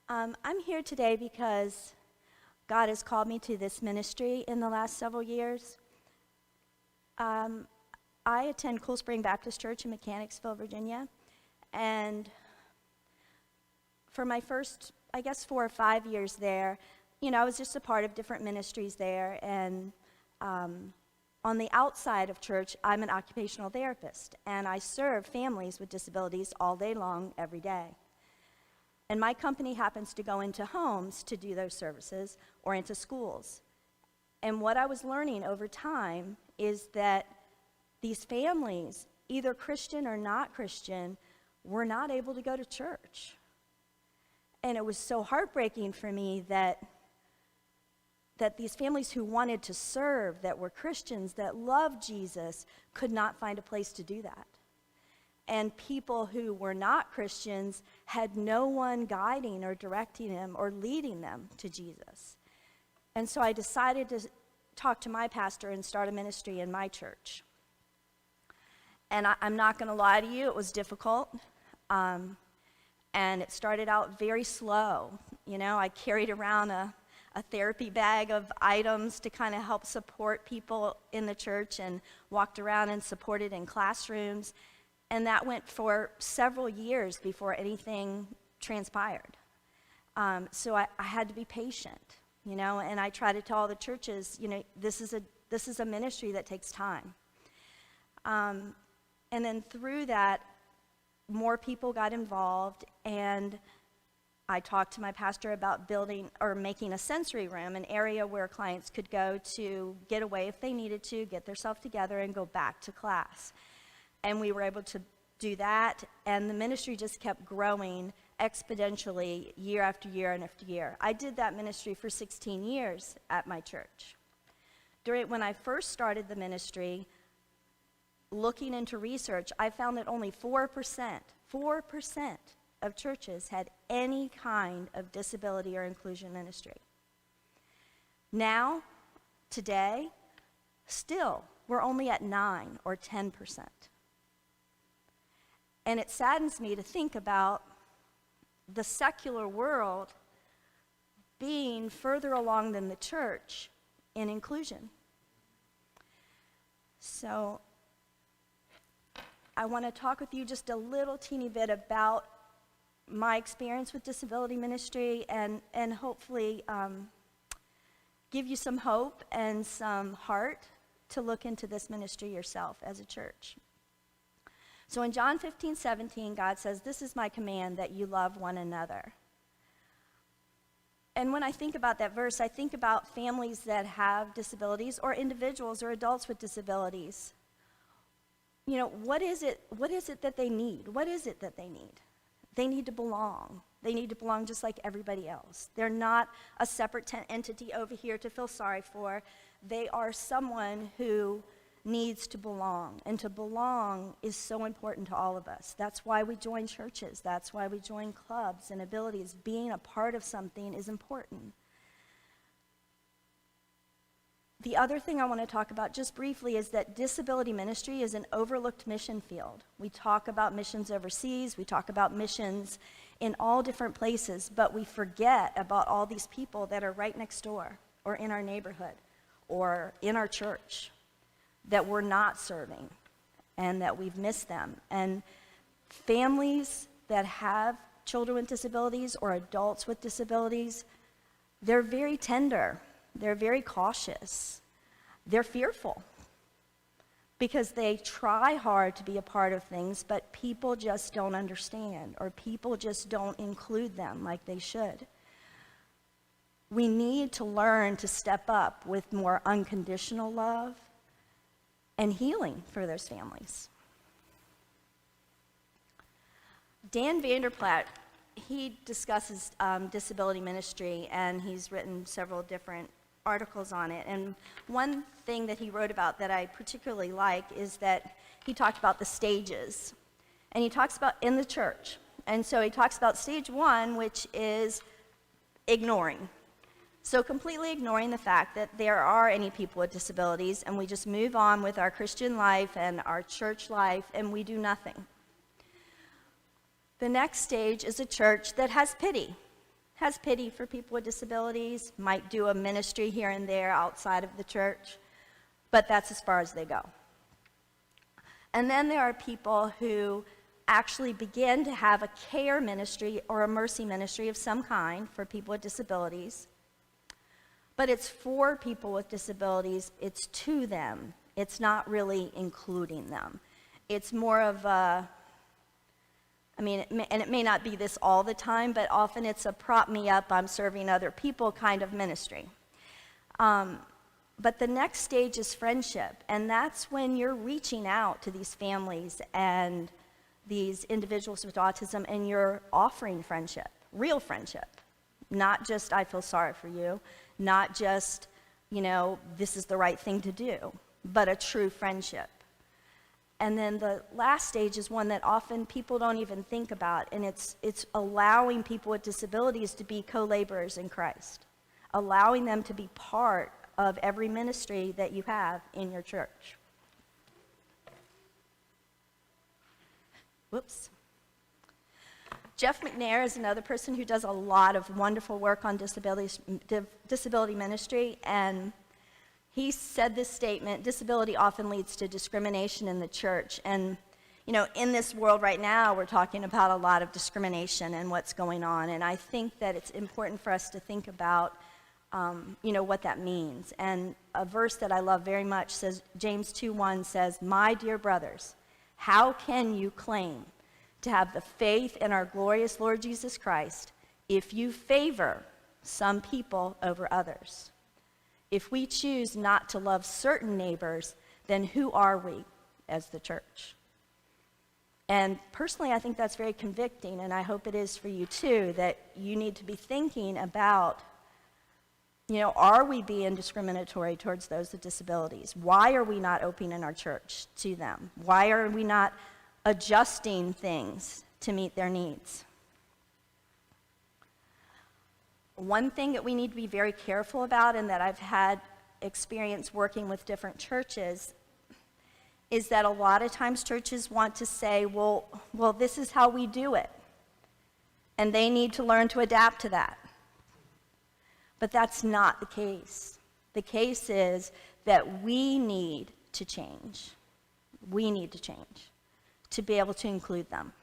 I'm here today because God has called me to this ministry in the last several years. I attend Cool Spring Baptist Church in Mechanicsville, Virginia, and for my first, 4 or 5 years there, I was just a part of different ministries there, and on the outside of church, I'm an occupational therapist, and I serve families with disabilities all day long, every day. And my company happens to go into homes to do those services or into schools. And what I was learning over time is that these families, either Christian or not Christian, were not able to go to church. And it was so heartbreaking for me that these families who wanted to serve, that were Christians, that loved Jesus, could not find a place to do that. And people who were not Christians had no one guiding or directing them or leading them to Jesus. And so I decided to talk to my pastor and start a ministry in my church. And I'm not going to lie to you, it was difficult. And it started out very slow. I carried around a therapy bag of items to kind of help support people in the church, and walked around and supported in classrooms. And that went for several years before anything transpired. So I had to be patient, and I try to tell all the churches, this is a ministry that takes time. And then through that, more people got involved, and I talked to my pastor about building or making a sensory room, an area where clients could go to get away if they needed to, get themselves together, and go back to class. And we were able to do that, and the ministry just kept growing exponentially year after year and after year. I did that ministry for 16 years at my church. When I first started the ministry, looking into research, I found that only 4% of churches had any kind of disability or inclusion ministry. Now, today, still, we're only at 9 or 10%. And it saddens me to think about the secular world being further along than the church in inclusion. So I want to talk with you just a little teeny bit about my experience with disability ministry, and hopefully give you some hope and some heart to look into this ministry yourself as a church. So in John 15:17, God says, "This is my command, that you love one another." And when I think about that verse, I think about families that have disabilities, or individuals or adults with disabilities. What is it that they need? What is it that they need? They need to belong. They need to belong just like everybody else. They're not a separate entity over here to feel sorry for. They are someone who needs to belong, and to belong is so important to all of us. That's why we join churches. That's why we join clubs and abilities. Being a part of something is important. The other thing I want to talk about just briefly is that disability ministry is an overlooked mission field. We talk about missions overseas, we talk about missions in all different places, but we forget about all these people that are right next door, or in our neighborhood, or in our church, that we're not serving, and that we've missed them. And families that have children with disabilities or adults with disabilities, they're very tender, they're very cautious, they're fearful, because they try hard to be a part of things, but people just don't understand, or people just don't include them like they should. We need to learn to step up with more unconditional love and healing for those families. Dan Vanderplaat, he discusses disability ministry, and he's written several different articles on it. And one thing that he wrote about that I particularly like is that he talked about the stages. And he talks about in the church. And so he talks about stage 1, which is ignoring. So completely ignoring the fact that there are any people with disabilities, and we just move on with our Christian life and our church life, and we do nothing. The next stage is a church that has pity. has pity for people with disabilities, might do a ministry here and there outside of the church, but that's as far as they go. And then there are people who actually begin to have a care ministry or a mercy ministry of some kind for people with disabilities. But it's for people with disabilities, it's to them. It's not really including them. It's more of a, and it may not be this all the time, but often it's a prop me up, I'm serving other people kind of ministry. But the next stage is friendship, and that's when you're reaching out to these families and these individuals with autism, and you're offering friendship, real friendship. Not just, I feel sorry for you, not just, this is the right thing to do, but a true friendship. And then the last stage is one that often people don't even think about, and it's allowing people with disabilities to be co-laborers in Christ, allowing them to be part of every ministry that you have in your church. Whoops. Jeff McNair is another person who does a lot of wonderful work on disability ministry, and he said this statement: disability often leads to discrimination in the church. And, in this world right now, we're talking about a lot of discrimination and what's going on, and I think that it's important for us to think about, what that means. And a verse that I love very much says, James 2:1 says, "My dear brothers, how can you claim to have the faith in our glorious Lord Jesus Christ if you favor some people over others? If we choose not to love certain neighbors, then who are we as the church?" And personally, I think that's very convicting, and I hope it is for you too, that you need to be thinking about, are we being discriminatory towards those with disabilities? Why are we not opening our church to them? Why are we not adjusting things to meet their needs? One thing that we need to be very careful about, and that I've had experience working with different churches, is that a lot of times churches want to say, well, this is how we do it, and they need to learn to adapt to that. But that's not the case. The case is that we need to change. We need to change to be able to include them.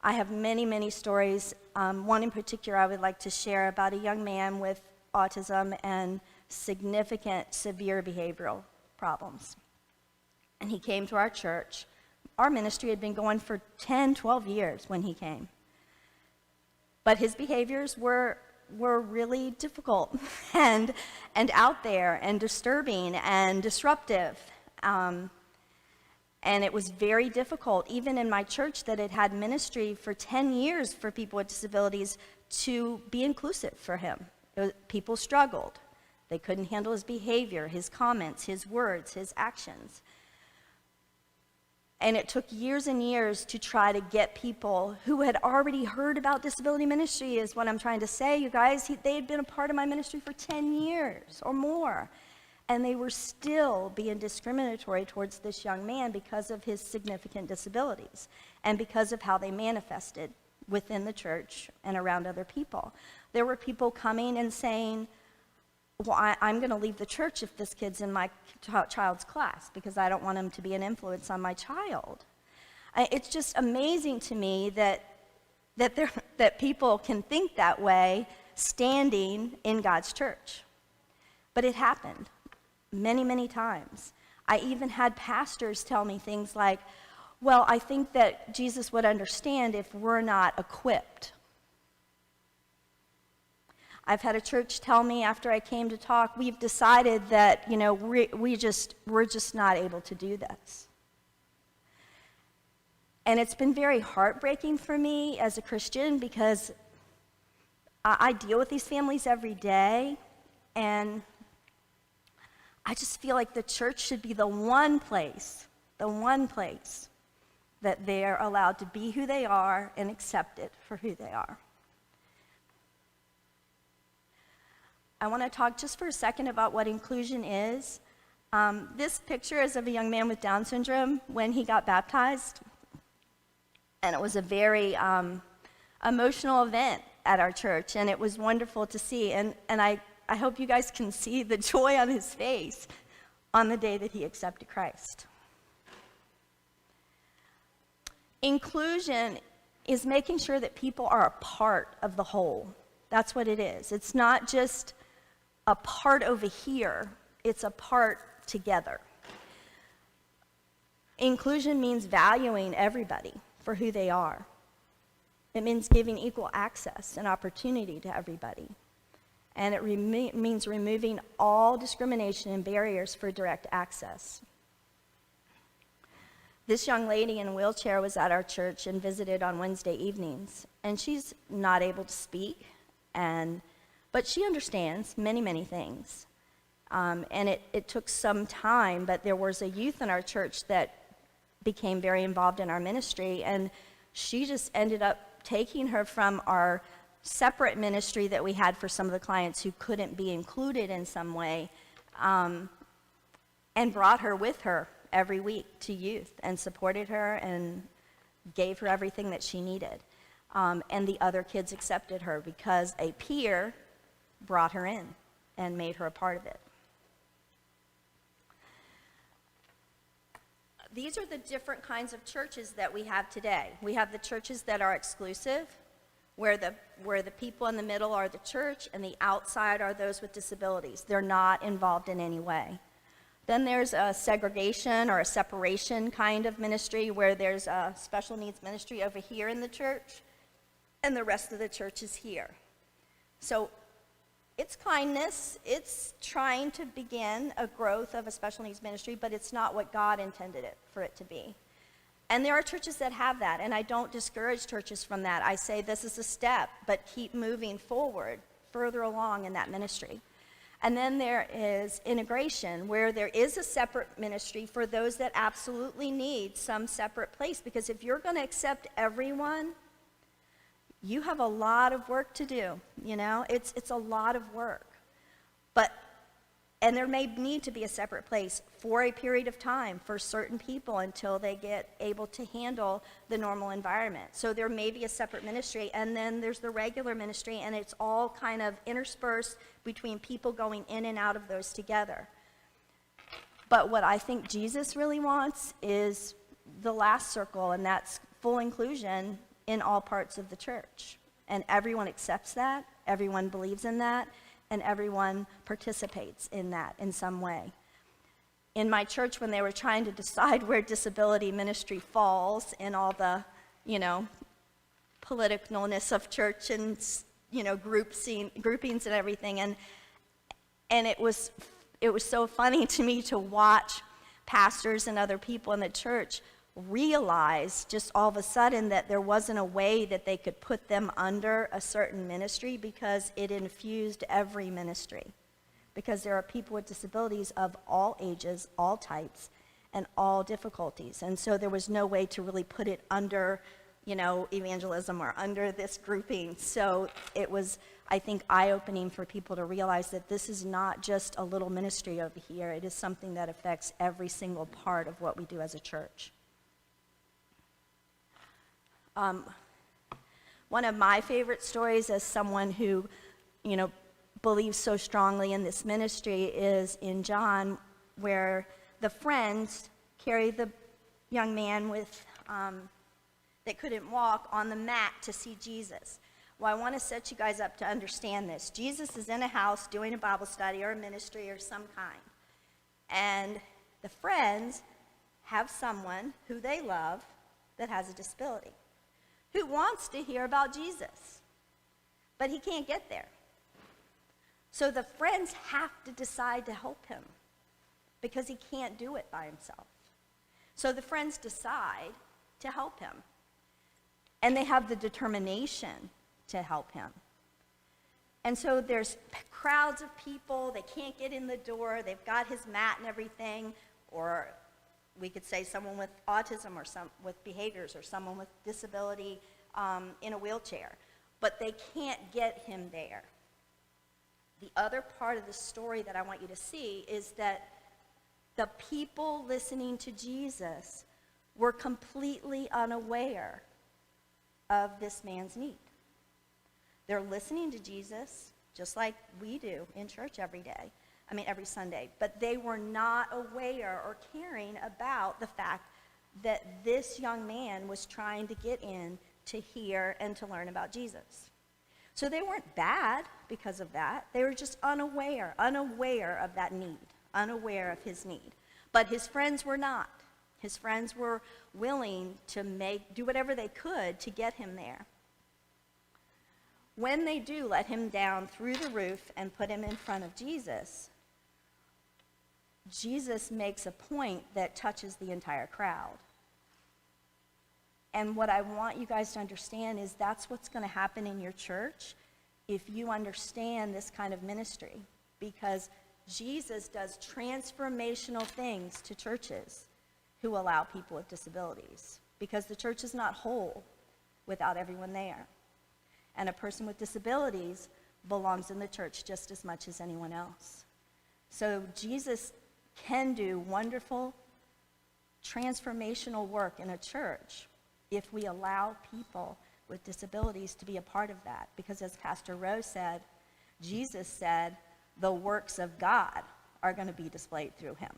I have many, many stories. One in particular I would like to share about a young man with autism and significant severe behavioral problems. And he came to our church. Our ministry had been going for 10, 12 years when he came. But his behaviors were really difficult and out there and disturbing and disruptive. And it was very difficult, even in my church that had had ministry for 10 years for people with disabilities, to be inclusive for him. People struggled. They couldn't handle his behavior, his comments, his words, his actions. And it took years and years to try to get people who had already heard about disability ministry, is what I'm trying to say, you guys. They had been a part of my ministry for 10 years or more. And they were still being discriminatory towards this young man because of his significant disabilities and because of how they manifested within the church and around other people. There were people coming and saying, well, I'm going to leave the church if this kid's in my child's class because I don't want him to be an influence on my child. It's just amazing to me that people can think that way standing in God's church. But it happened many, many times. I even had pastors tell me things like, well, I think that Jesus would understand if we're not equipped. I've had a church tell me after I came to talk, we've decided that, we're just not able to do this. And it's been very heartbreaking for me as a Christian because I deal with these families every day, and I just feel like the church should be the one place that they're allowed to be who they are and accepted for who they are. I want to talk just for a second about what inclusion is. This picture is of a young man with Down syndrome when he got baptized. And it was a very emotional event at our church, and it was wonderful to see. And I hope you guys can see the joy on his face on the day that he accepted Christ. Inclusion is making sure that people are a part of the whole. That's what it is. It's not just a part over here, it's a part together. Inclusion means valuing everybody for who they are. It means giving equal access and opportunity to everybody. And it means removing all discrimination and barriers for direct access. This young lady in a wheelchair was at our church and visited on Wednesday evenings. And she's not able to speak, but she understands many, many things. And it took some time, but there was a youth in our church that became very involved in our ministry, and she just ended up taking her from our separate ministry that we had for some of the clients who couldn't be included in some way, and brought her with her every week to youth and supported her and gave her everything that she needed. And the other kids accepted her because a peer brought her in and made her a part of it. These are the different kinds of churches that we have today. We have the churches that are exclusive, where the people in the middle are the church and the outside are those with disabilities. They're not involved in any way. Then there's a segregation or a separation kind of ministry where there's a special needs ministry over here in the church and the rest of the church is here. So it's kindness, it's trying to begin a growth of a special needs ministry, but it's not what God intended it for it to be. And there are churches that have that, and I don't discourage churches from that. I say this is a step, but keep moving forward, further along in that ministry. And then there is integration, where there is a separate ministry for those that absolutely need some separate place. Because if you're going to accept everyone, you have a lot of work to do, you know? It's a lot of work. And there may need to be a separate place for a period of time for certain people until they get able to handle the normal environment. So there may be a separate ministry, and then there's the regular ministry, and it's all kind of interspersed between people going in and out of those together. But what I think Jesus really wants is the last circle, and that's full inclusion in all parts of the church. And everyone accepts that, everyone believes in that, and everyone participates in that in some way. In my church, when they were trying to decide where disability ministry falls in all the, politicalness of church and, groupings and everything, and it was so funny to me to watch pastors and other people in the church realize just all of a sudden that there wasn't a way that they could put them under a certain ministry because it infused every ministry. Because there are people with disabilities of all ages, all types, and all difficulties. And so there was no way to really put it under, evangelism or under this grouping. So it was, I think, eye-opening for people to realize that this is not just a little ministry over here. It is something that affects every single part of what we do as a church. One of my favorite stories as someone who, believes so strongly in this ministry is in John, where the friends carry the young man with that couldn't walk on the mat to see Jesus. Well, I want to set you guys up to understand this. Jesus is in a house doing a Bible study or a ministry or some kind, and the friends have someone who they love that has a disability, who wants to hear about Jesus, but he can't get there. So the friends have to decide to help him because he can't do it by himself. So the friends decide to help him, and they have the determination to help him. And so there's crowds of people, they can't get in the door, they've got his mat and everything, or we could say someone with autism or some with behaviors or someone with disability in a wheelchair, but they can't get him there. The other part of the story that I want you to see is that the people listening to Jesus were completely unaware of this man's need. They're listening to Jesus, just like we do in church every Sunday. But they were not aware or caring about the fact that this young man was trying to get in to hear and to learn about Jesus. So they weren't bad because of that. They were just unaware of that need, unaware of his need. But his friends were not. His friends were willing to do whatever they could to get him there. When they do let him down through the roof and put him in front of Jesus, Jesus makes a point that touches the entire crowd. And what I want you guys to understand is that's what's going to happen in your church if you understand this kind of ministry. Because Jesus does transformational things to churches who allow people with disabilities. Because the church is not whole without everyone there. And a person with disabilities belongs in the church just as much as anyone else. So Jesus can do wonderful transformational work in a church if we allow people with disabilities to be a part of that. Because as Pastor Rose said, Jesus said, the works of God are going to be displayed through him.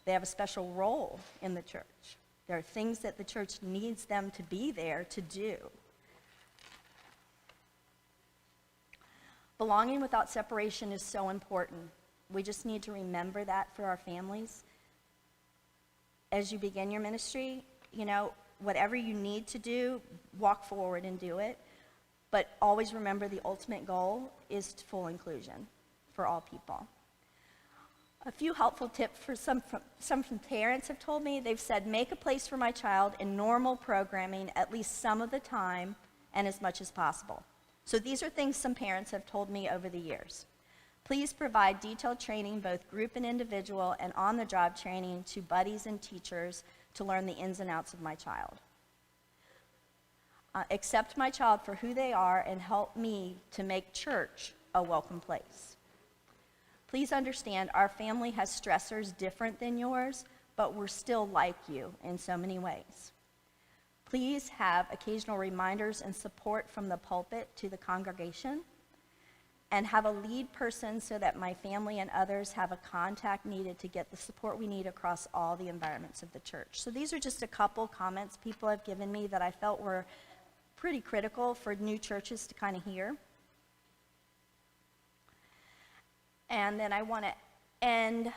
They have a special role in the church. There are things that the church needs them to be there to do. Belonging without separation is so important. We just need to remember that for our families. As you begin your ministry, whatever you need to do, walk forward and do it. But always remember the ultimate goal is full inclusion for all people. A few helpful tips for some parents have told me. They've said, make a place for my child in normal programming at least some of the time and as much as possible. So these are things some parents have told me over the years. Please provide detailed training, both group and individual, and on-the-job training to buddies and teachers to learn the ins and outs of my child. Accept my child for who they are and help me to make church a welcome place. Please understand our family has stressors different than yours, but we're still like you in so many ways. Please have occasional reminders and support from the pulpit to the congregation, and have a lead person so that my family and others have a contact needed to get the support we need across all the environments of the church. So these are just a couple comments people have given me that I felt were pretty critical for new churches to kind of hear. And then I want to end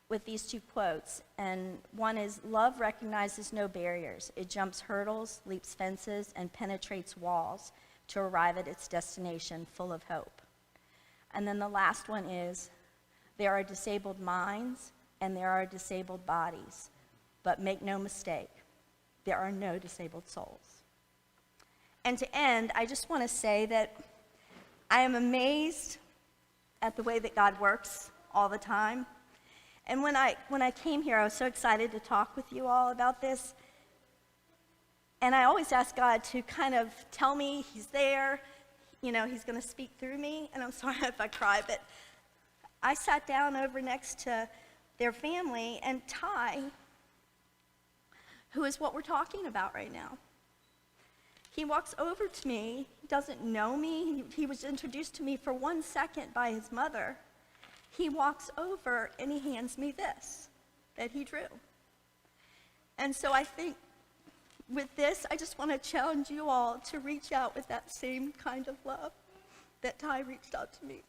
with these two quotes. And one is, love recognizes no barriers. It jumps hurdles, leaps fences, and penetrates walls to arrive at its destination full of hope. And then the last one is, there are disabled minds and there are disabled bodies, but make no mistake, there are no disabled souls. And to end, I just want to say that I am amazed at the way that God works all the time. And when I came here, I was so excited to talk with you all about this. And I always ask God to kind of tell me he's there, he's going to speak through me. And I'm sorry if I cry, but I sat down over next to their family, and Ty, who is what we're talking about right now, he walks over to me. He doesn't know me. He was introduced to me for 1 second by his mother. He walks over and he hands me this that he drew. And so I think with this, I just want to challenge you all to reach out with that same kind of love that Ty reached out to me.